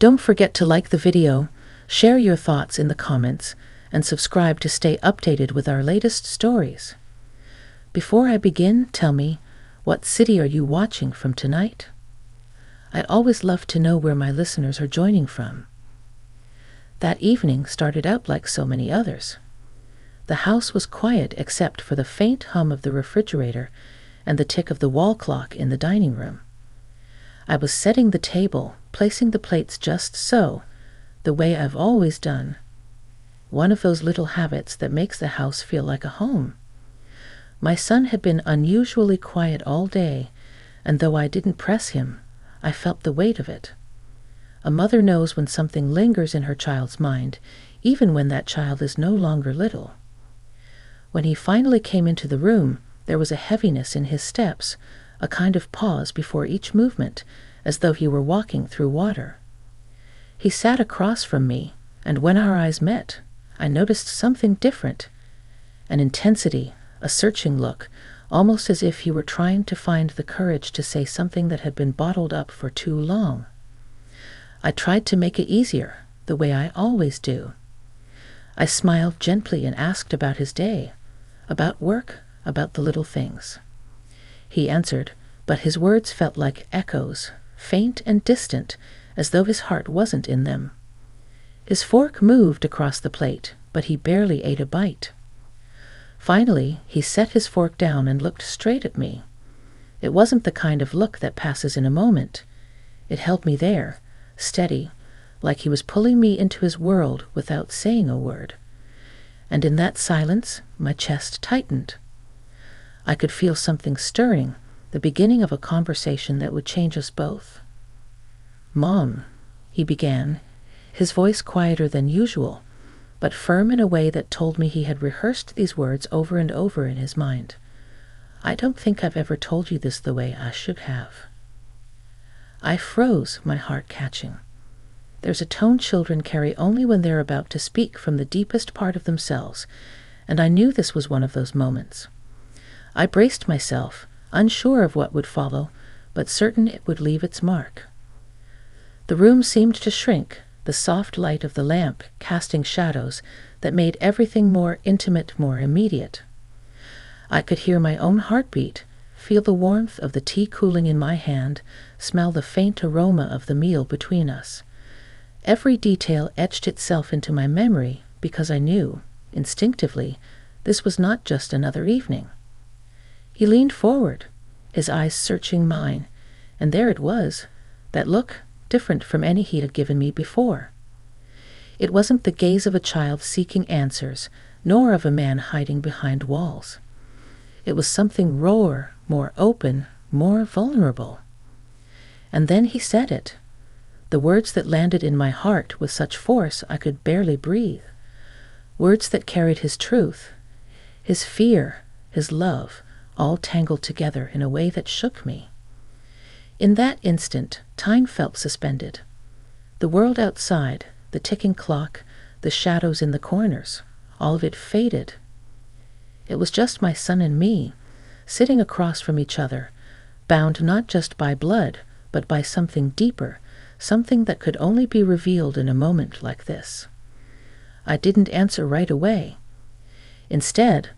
Don't forget to like the video, share your thoughts in the comments, and subscribe to stay updated with our latest stories. Before I begin, tell me, what city are you watching from tonight? I'd always love to know where my listeners are joining from. That evening started out like so many others. The house was quiet except for the faint hum of the refrigerator and the tick of the wall clock in the dining room. I was setting the table, placing the plates just so, the way I've always done. One of those little habits that makes the house feel like a home. My son had been unusually quiet all day, and though I didn't press him, I felt the weight of it. A mother knows when something lingers in her child's mind, even when that child is no longer little. When he finally came into the room, there was a heaviness in his steps, a kind of pause before each movement, as though he were walking through water. He sat across from me, and when our eyes met, I noticed something different. An intensity, a searching look, almost as if he were trying to find the courage to say something that had been bottled up for too long. I tried to make it easier, the way I always do. I smiled gently and asked about his day, about work, about the little things. He answered, but his words felt like echoes, faint and distant, as though his heart wasn't in them. His fork moved across the plate, but he barely ate a bite. Finally, he set his fork down and looked straight at me. It wasn't the kind of look that passes in a moment. It held me there, steady, like he was pulling me into his world without saying a word. And in that silence, my chest tightened. I could feel something stirring, the beginning of a conversation that would change us both. "Mom," he began, his voice quieter than usual, but firm in a way that told me he had rehearsed these words over and over in his mind. "I don't think I've ever told you this the way I should have." I froze, my heart catching. There's a tone children carry only when they're about to speak from the deepest part of themselves, and I knew this was one of those moments. I braced myself, unsure of what would follow, but certain it would leave its mark. The room seemed to shrink, the soft light of the lamp casting shadows that made everything more intimate, more immediate. I could hear my own heartbeat, feel the warmth of the tea cooling in my hand, smell the faint aroma of the meal between us. Every detail etched itself into my memory because I knew, instinctively, this was not just another evening. He leaned forward, his eyes searching mine, and there it was, that look different from any he had given me before. It wasn't the gaze of a child seeking answers, nor of a man hiding behind walls. It was something rawer, more open, more vulnerable. And then he said it, the words that landed in my heart with such force I could barely breathe, words that carried his truth, his fear, his love, all tangled together in a way that shook me. In that instant, time felt suspended. The world outside, the ticking clock, the shadows in the corners, all of it faded. It was just my son and me, sitting across from each other, bound not just by blood, but by something deeper, something that could only be revealed in a moment like this. I didn't answer right away. Instead,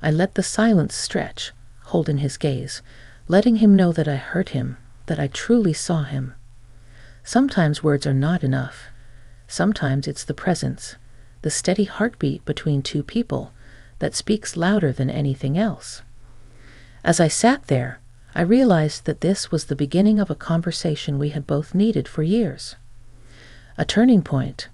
I let the silence stretch, holding his gaze, letting him know that I heard him, that I truly saw him. Sometimes words are not enough. Sometimes it's the presence, the steady heartbeat between two people, that speaks louder than anything else. As I sat there, I realized that this was the beginning of a conversation we had both needed for years. A turning point,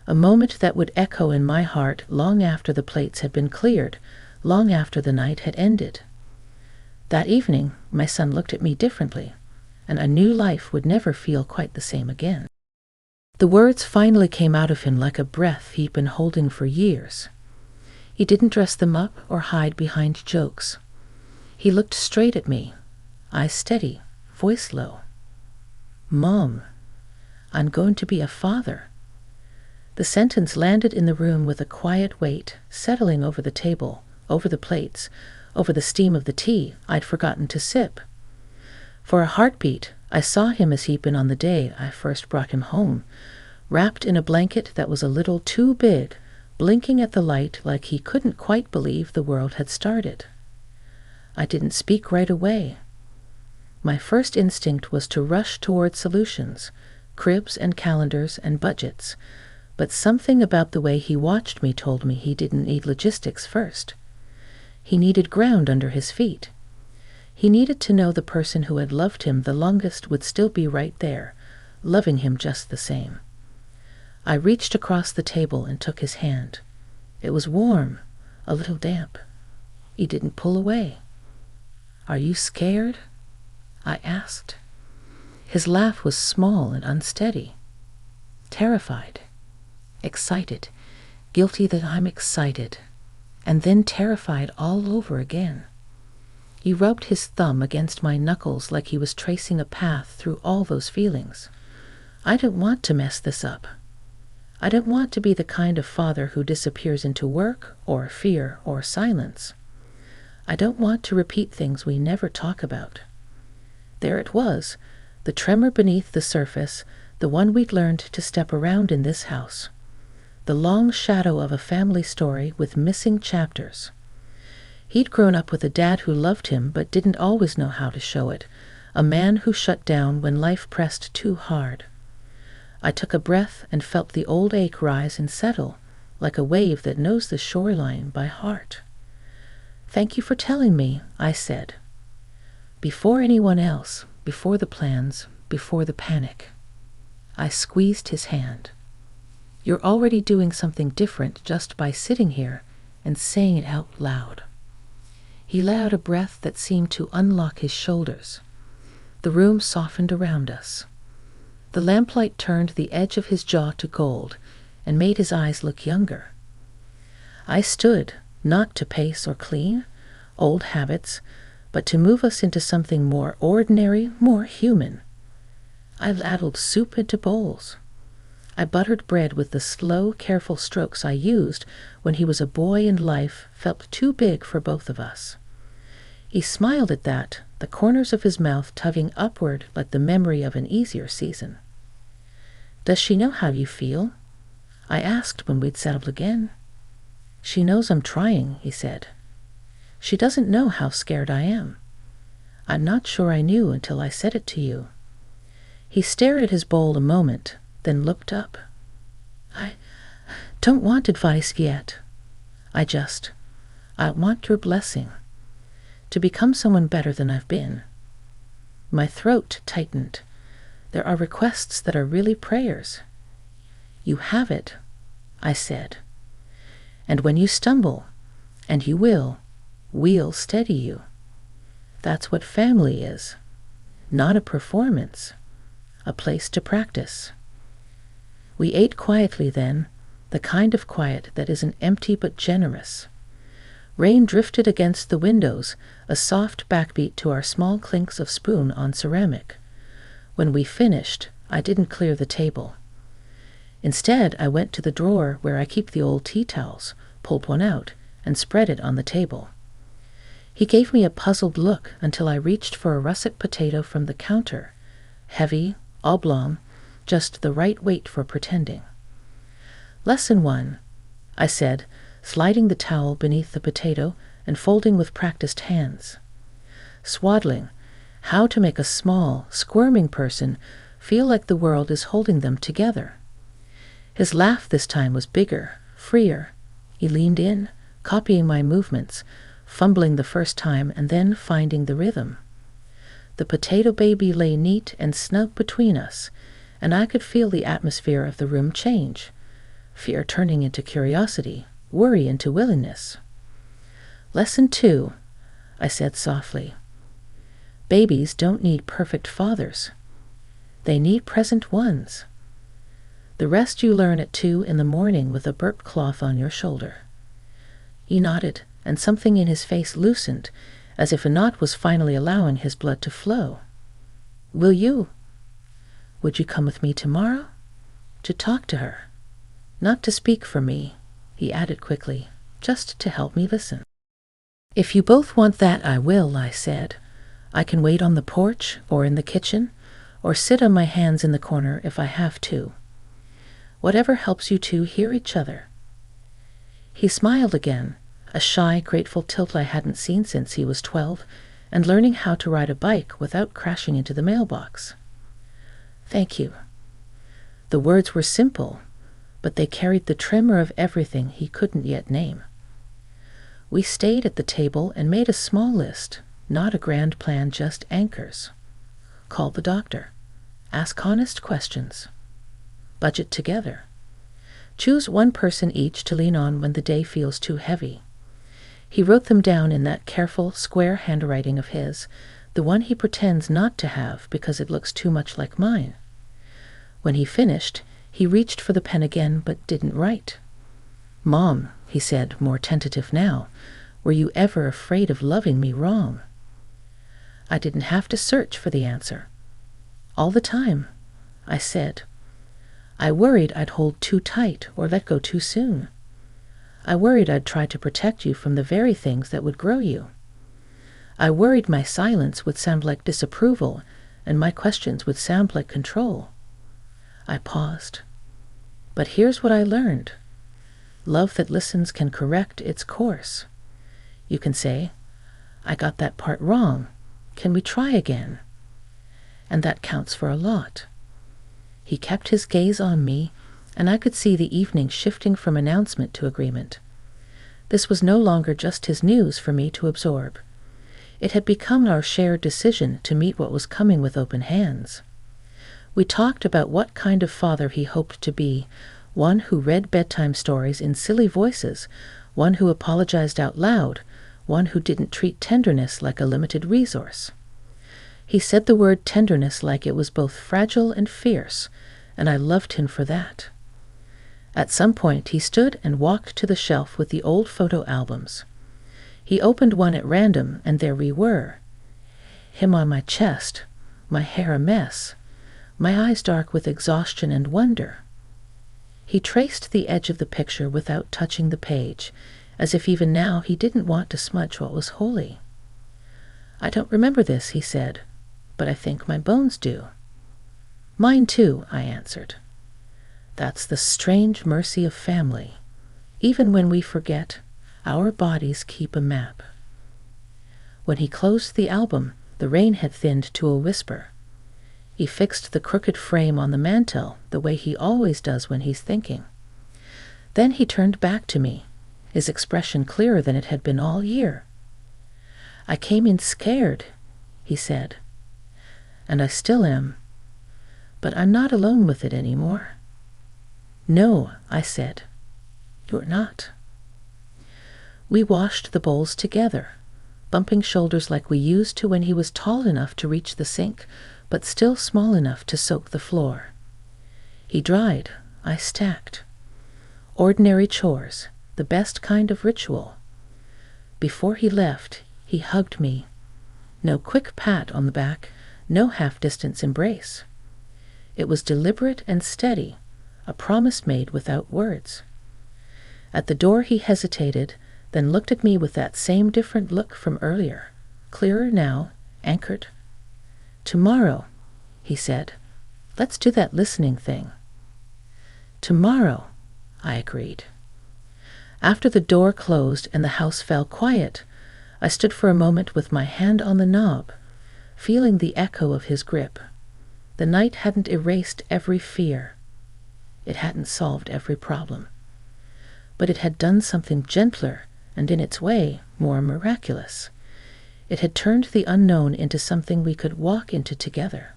a moment that would echo in my heart long after the plates had been cleared, long after the night had ended. That evening, my son looked at me differently, and I knew life would never feel quite the same again. The words finally came out of him like a breath he'd been holding for years. He didn't dress them up or hide behind jokes. He looked straight at me, eyes steady, voice low. "Mom, I'm going to be a father." The sentence landed in the room with a quiet weight, settling over the table, over the plates, over the steam of the tea I'd forgotten to sip. For a heartbeat, I saw him as he'd been on the day I first brought him home, wrapped in a blanket that was a little too big, blinking at the light like he couldn't quite believe the world had started. I didn't speak right away. My first instinct was to rush toward solutions, cribs and calendars and budgets, but something about the way he watched me told me he didn't need logistics first. He needed ground under his feet. He needed to know the person who had loved him the longest would still be right there, loving him just the same. I reached across the table and took his hand. It was warm, a little damp. He didn't pull away. "Are you scared?" I asked. His laugh was small and unsteady. Terrified. Excited. Guilty that I'm excited. And then terrified all over again. He rubbed his thumb against my knuckles like he was tracing a path through all those feelings. I didn't want to mess this up. I didn't want to be the kind of father who disappears into work or fear or silence. I don't want to repeat things we never talk about. There it was, the tremor beneath the surface, the one we'd learned to step around in this house. The long shadow of a family story with missing chapters. He'd grown up with a dad who loved him but didn't always know how to show it, a man who shut down when life pressed too hard. I took a breath and felt the old ache rise and settle, like a wave that knows the shoreline by heart. "Thank you for telling me," I said. Before anyone else, before the plans, before the panic. I squeezed his hand. "You're already doing something different just by sitting here and saying it out loud." He let out a breath that seemed to unlock his shoulders. The room softened around us. The lamplight turned the edge of his jaw to gold and made his eyes look younger. I stood, not to pace or clean, old habits, but to move us into something more ordinary, more human. I ladled soup into bowls. I buttered bread with the slow, careful strokes I used when he was a boy and life felt too big for both of us. He smiled at that, the corners of his mouth tugging upward like the memory of an easier season. "Does she know how you feel?" I asked when we'd settled again. "She knows I'm trying," he said. "She doesn't know how scared I am. I'm not sure I knew until I said it to you." He stared at his bowl a moment, then looked up. "I don't want advice yet. I want your blessing. To become someone better than I've been." My throat tightened. There are requests that are really prayers. "You have it," I said. "And when you stumble, and you will, we'll steady you. That's what family is. Not a performance. A place to practice." We ate quietly then, the kind of quiet that isn't empty but generous. Rain drifted against the windows, a soft backbeat to our small clinks of spoon on ceramic. When we finished, I didn't clear the table. Instead, I went to the drawer where I keep the old tea towels, pulled one out, and spread it on the table. He gave me a puzzled look until I reached for a russet potato from the counter, heavy, oblong, just the right weight for pretending. "Lesson 1, I said, sliding the towel beneath the potato and folding with practiced hands. Swaddling, how to make a small, squirming person feel like the world is holding them together. His laugh this time was bigger, freer. He leaned in, copying my movements, fumbling the first time and then finding the rhythm. The potato baby lay neat and snug between us, and I could feel the atmosphere of the room change, fear turning into curiosity, worry into willingness. "Lesson 2, I said softly. Babies don't need perfect fathers. They need present ones. The rest you learn at 2 in the morning with a burp cloth on your shoulder." He nodded, and something in his face loosened, as if a knot was finally allowing his blood to flow. "Will you? Would you come with me tomorrow? To talk to her. Not to speak for me," he added quickly, "just to help me listen." "If you both want that, I will," I said. "I can wait on the porch or in the kitchen, or sit on my hands in the corner if I have to. Whatever helps you two hear each other." He smiled again, a shy, grateful tilt I hadn't seen since he was 12, and learning how to ride a bike without crashing into the mailbox. "Thank you." The words were simple, but they carried the tremor of everything he couldn't yet name. We stayed at the table and made a small list, not a grand plan, just anchors. Call the doctor. Ask honest questions. Budget together. Choose one person each to lean on when the day feels too heavy. He wrote them down in that careful, square handwriting of his, the one he pretends not to have because it looks too much like mine. When he finished, he reached for the pen again but didn't write. "Mom," he said, more tentative now, "were you ever afraid of loving me wrong?" I didn't have to search for the answer. "All the time," I said. "I worried I'd hold too tight or let go too soon. I worried I'd try to protect you from the very things that would grow you. I worried my silence would sound like disapproval and my questions would sound like control." I paused. "But here's what I learned. Love that listens can correct its course. You can say, 'I got that part wrong. Can we try again?' And that counts for a lot." He kept his gaze on me, and I could see the evening shifting from announcement to agreement. This was no longer just his news for me to absorb. It had become our shared decision to meet what was coming with open hands. We talked about what kind of father he hoped to be, one who read bedtime stories in silly voices, one who apologized out loud, one who didn't treat tenderness like a limited resource. He said the word tenderness like it was both fragile and fierce, and I loved him for that. At some point he stood and walked to the shelf with the old photo albums. He opened one at random, and there we were. Him on my chest, my hair a mess, my eyes dark with exhaustion and wonder. He traced the edge of the picture without touching the page, as if even now he didn't want to smudge what was holy. "I don't remember this," he said, "but I think my bones do." "Mine too," I answered. That's the strange mercy of family. Even when we forget, our bodies keep a map. When he closed the album, the rain had thinned to a whisper. He fixed the crooked frame on the mantel the way he always does when he's thinking. Then he turned back to me, his expression clearer than it had been all year. "I came in scared," he said, "and I still am. But I'm not alone with it anymore." "No," I said, "you're not." We washed the bowls together, bumping shoulders like we used to when he was tall enough to reach the sink, but still small enough to soak the floor. He dried, I stacked. Ordinary chores, the best kind of ritual. Before he left, he hugged me. No quick pat on the back, no half-distance embrace. It was deliberate and steady, a promise made without words. At the door he hesitated, then looked at me with that same different look from earlier, clearer now, anchored. "Tomorrow," he said, "let's do that listening thing." "Tomorrow," I agreed. After the door closed and the house fell quiet, I stood for a moment with my hand on the knob, feeling the echo of his grip. The night hadn't erased every fear. It hadn't solved every problem. But it had done something gentler and, in its way, more miraculous. It had turned the unknown into something we could walk into together.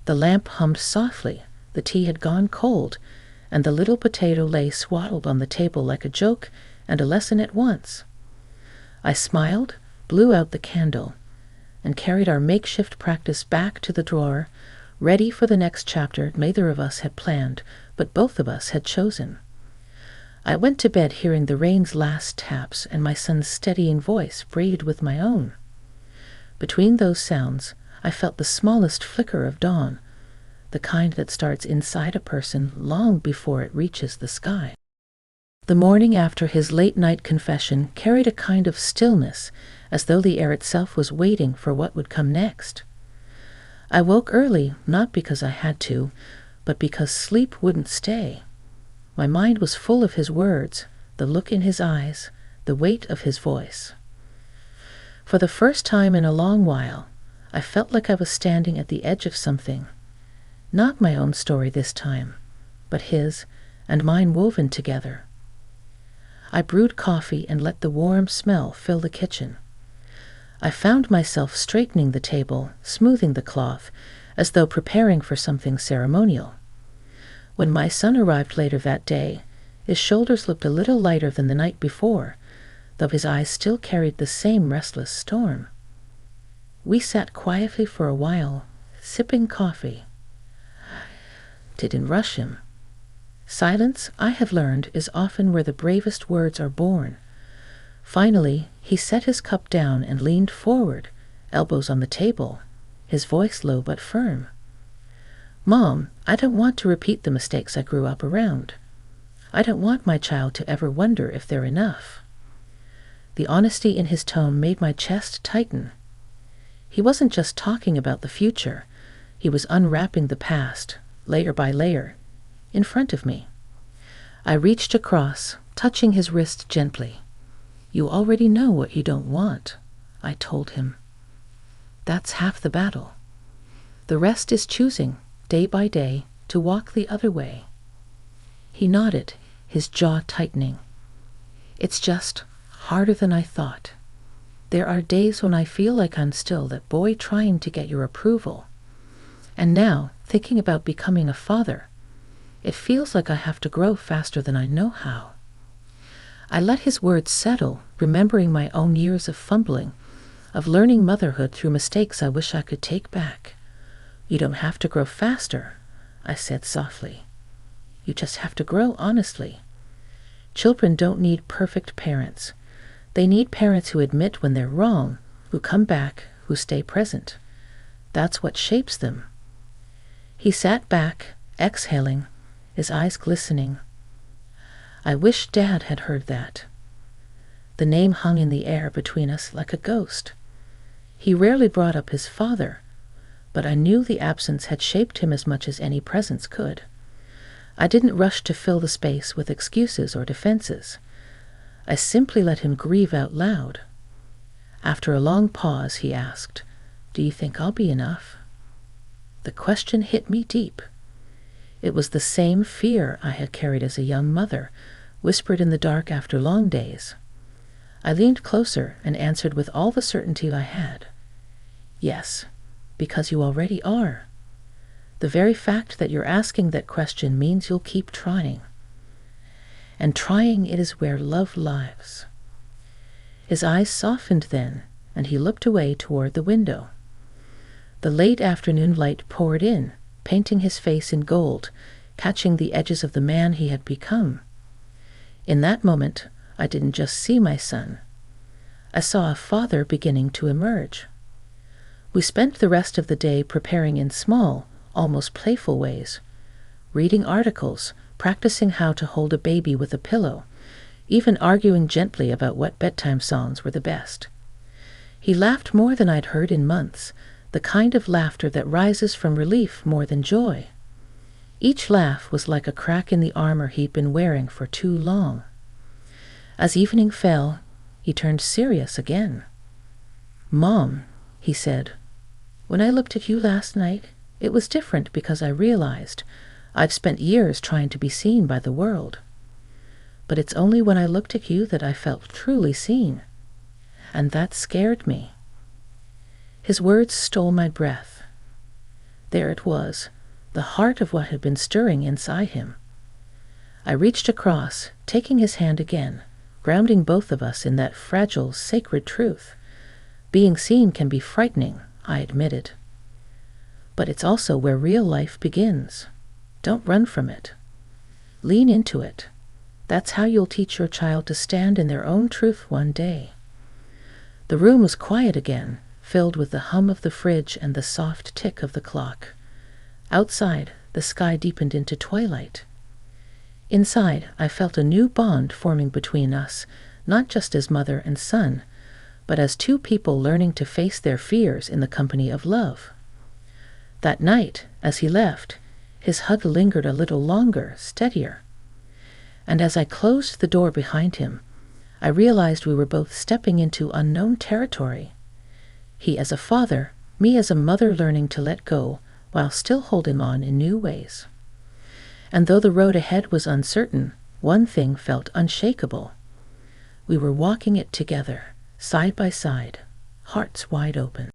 The lamp hummed softly, the tea had gone cold, and the little potato lay swaddled on the table like a joke and a lesson at once. I smiled, blew out the candle, and carried our makeshift practice back to the drawer, ready for the next chapter neither of us had planned, but both of us had chosen. I went to bed hearing the rain's last taps and my son's steadying voice braided with my own. Between those sounds, I felt the smallest flicker of dawn, the kind that starts inside a person long before it reaches the sky. The morning after his late-night confession carried a kind of stillness, as though the air itself was waiting for what would come next. I woke early, not because I had to, but because sleep wouldn't stay. My mind was full of his words, the look in his eyes, the weight of his voice. For the first time in a long while, I felt like I was standing at the edge of something. Not my own story this time, but his and mine woven together. I brewed coffee and let the warm smell fill the kitchen. I found myself straightening the table, smoothing the cloth, as though preparing for something ceremonial. When my son arrived later that day, his shoulders looked a little lighter than the night before, though his eyes still carried the same restless storm. We sat quietly for a while, sipping coffee. Didn't rush him. Silence, I have learned, is often where the bravest words are born. Finally, he set his cup down and leaned forward, elbows on the table, his voice low but firm. "Mom, I don't want to repeat the mistakes I grew up around. I don't want my child to ever wonder if they're enough." The honesty in his tone made my chest tighten. He wasn't just talking about the future. He was unwrapping the past, layer by layer, in front of me. I reached across, touching his wrist gently. "You already know what you don't want," I told him. "That's half the battle. The rest is choosing, day by day, to walk the other way." He nodded, his jaw tightening. "It's just harder than I thought. There are days when I feel like I'm still that boy trying to get your approval. And now, thinking about becoming a father, it feels like I have to grow faster than I know how." I let his words settle, remembering my own years of fumbling, of learning motherhood through mistakes I wish I could take back. "You don't have to grow faster," I said softly. "You just have to grow honestly. Children don't need perfect parents. They need parents who admit when they're wrong, who come back, who stay present. That's what shapes them." He sat back, exhaling, his eyes glistening. I wish Dad had heard that. The name hung in the air between us like a ghost. He rarely brought up his father, but I knew the absence had shaped him as much as any presence could. I didn't rush to fill the space with excuses or defenses. I simply let him grieve out loud. After a long pause, he asked, "Do you think I'll be enough?" The question hit me deep. It was the same fear I had carried as a young mother, whispered in the dark after long days. I leaned closer and answered with all the certainty I had. "Yes, because you already are. The very fact that you're asking that question means you'll keep trying. And trying it is where love lives." His eyes softened then, and he looked away toward the window. The late afternoon light poured in, painting his face in gold, catching the edges of the man he had become. In that moment, I didn't just see my son. I saw a father beginning to emerge. We spent the rest of the day preparing in small, almost playful ways, reading articles, practicing how to hold a baby with a pillow, even arguing gently about what bedtime songs were the best. He laughed more than I'd heard in months, the kind of laughter that rises from relief more than joy. Each laugh was like a crack in the armor he'd been wearing for too long. As evening fell, he turned serious again. "Mom," he said, "when I looked at you last night, it was different because I realized I'd spent years trying to be seen by the world. But it's only when I looked at you that I felt truly seen. And that scared me." His words stole my breath. There it was, the heart of what had been stirring inside him. I reached across, taking his hand again, grounding both of us in that fragile, sacred truth. Being seen can be frightening, I admitted. But it's also where real life begins. Don't run from it. Lean into it. That's how you'll teach your child to stand in their own truth one day. The room was quiet again, filled with the hum of the fridge and the soft tick of the clock. Outside, the sky deepened into twilight. Inside, I felt a new bond forming between us, not just as mother and son, but as two people learning to face their fears in the company of love. That night, as he left, his hug lingered a little longer, steadier. And as I closed the door behind him, I realized we were both stepping into unknown territory. He as a father, me as a mother learning to let go while still holding on in new ways. And though the road ahead was uncertain, one thing felt unshakable. We were walking it together, side by side, hearts wide open.